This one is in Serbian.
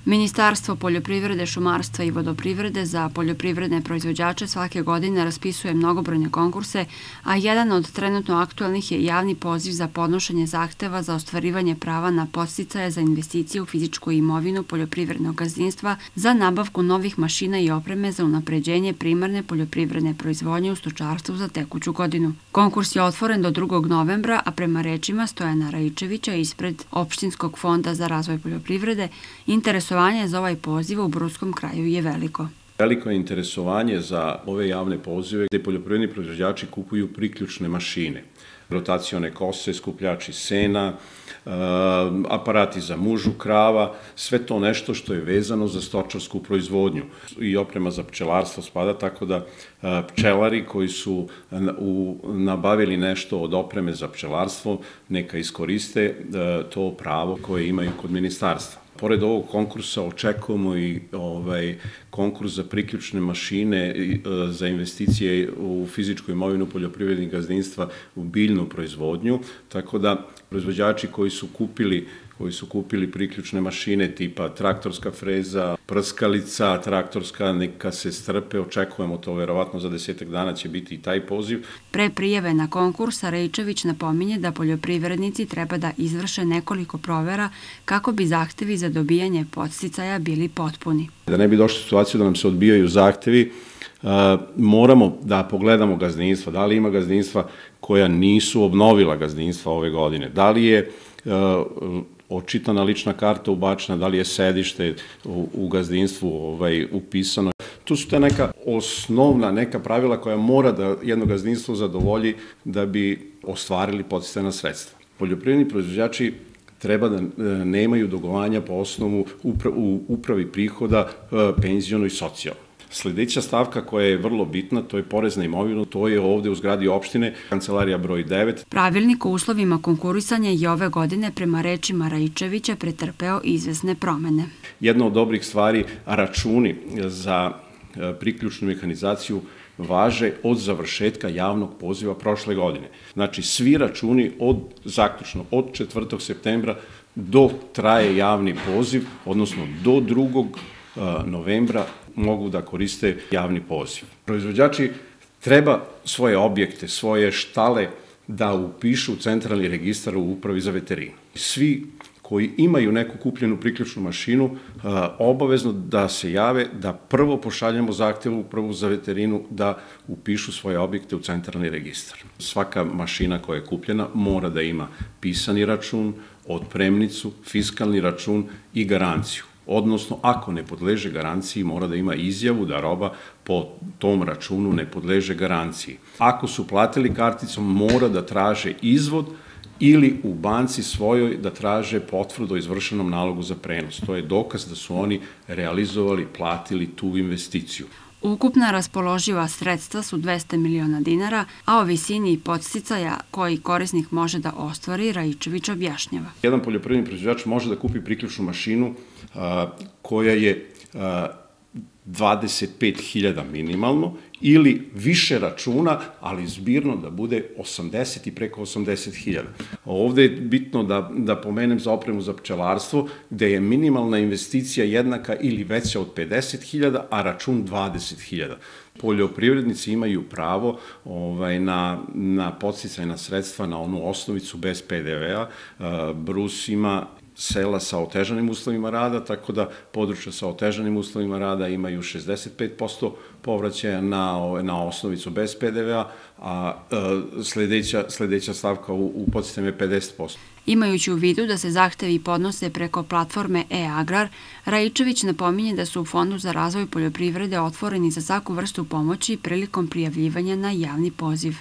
Ministarstvo poljoprivrede, šumarstva i vodoprivrede za poljoprivredne proizvođače svake godine raspisuje mnogobrojne konkurse, a jedan od trenutno aktualnih je javni poziv za podnošenje zahteva za ostvarivanje prava na podsticaje za investicije u fizičku imovinu poljoprivrednog gazdinstva za nabavku novih mašina i opreme za unapređenje primarne poljoprivredne proizvodnje u stočarstvu za tekuću godinu. Konkurs je otvoren do 2. novembra, a prema rečima Stojana Raičevića ispred Opštinskog fonda za razvoj poljoprivrede, interesovanje za ovaj poziv u Bruskom kraju je veliko. Veliko je interesovanje za ove javne pozive gde poljoprivredni proizvođači kupuju priključne mašine, rotacione kose, skupljači sena, aparati za mužu krava, sve to nešto što je vezano za stočarsku proizvodnju. I oprema za pčelarstvo spada, tako da pčelari koji su nabavili nešto od opreme za pčelarstvo neka iskoriste to pravo koje imaju kod ministarstva. Pored ovog konkursa očekujemo i konkurs za priključne mašine za investicije u fizičku imovinu poljoprivrednih gazdinstva u biljnu proizvodnju, tako da proizvođači koji su kupili priključne mašine tipa traktorska freza, prskalica, traktorska, neka se strpe, očekujemo to, verovatno za 10 dana će biti i taj poziv. Pre prijave na konkurs, Raičević napominje da poljoprivrednici treba da izvrše nekoliko provera kako bi zahtevi za dobijanje podsticaja bili potpuni. Da ne bi došli u situaciju da nam se odbijaju zahtevi, moramo da pogledamo gazdinstva, da li ima gazdinstva koja nisu obnovila gazdinstva ove godine, da li je očitana lična karta ubačena, da li je sedište u gazdinstvu upisano. Tu su te neka osnovna, neka pravila koja mora da jedno gazdinstvo zadovolji da bi ostvarili podsticajna sredstva. Poljoprivredni proizvođači treba da nemaju dugovanja po osnovu upravi prihoda, penziono i socijalno. Sledeća stavka koja je vrlo bitna, to je porez na imovinu, to je ovde u zgradi opštine, kancelarija broj 9. Pravilnik o uslovima konkurisanja je ove godine prema rečima Raičevića pretrpeo izvesne promene. Jedna od dobrih stvari, računi za priključnu mehanizaciju važe od završetka javnog poziva prošle godine. Znači, svi računi zaključno od 4. septembra traje javni poziv, odnosno do 2. novembra mogu da koriste javni poziv. Proizvođači treba svoje objekte, svoje štale da upišu u centralni registar u Upravi za veterinu. Svi koji imaju neku kupljenu priključnu mašinu, obavezno da se jave, da prvo pošaljemo zahtev u Upravu za veterinu da upišu svoje objekte u centralni registar. Svaka mašina koja je kupljena mora da ima pisani račun, otpremnicu, fiskalni račun i garanciju. Odnosno, ako ne podleže garanciji, mora da ima izjavu da roba po tom računu ne podleže garanciji. Ako su platili karticom, mora da traže izvod ili u banci svojoj da traže potvrdu o izvršenom nalogu za prenos. To je dokaz da su oni realizovali, platili tu investiciju. Ukupna raspoloživa sredstva su 200 miliona dinara, a o visini podsticaja koji korisnik može da ostvari, Raičević objašnjava. Jedan poljoprivredni proizvođač može da kupi priključnu mašinu koja je 25.000 minimalno ili više računa, ali zbirno da bude 80 i preko 80.000. Ovde je bitno da pomenem za opremu za pčelarstvo, gde je minimalna investicija jednaka ili veća od 50.000, a račun 20.000. Poljoprivrednici imaju pravo na podsticajna sredstva, na onu osnovicu bez PDV-a. Brus ima sela sa otežanim uslovima rada, tako da područja sa otežanim uslovima rada imaju 65% povraćaja na osnovicu bez PDV-a, a sledeća stavka u podsticajima je 50%. Imajući u vidu da se zahtevi podnose preko platforme e-Agrar, Raičević napominje da su u Fondu za razvoj poljoprivrede otvoreni za svaku vrstu pomoći prilikom prijavljivanja na javni poziv.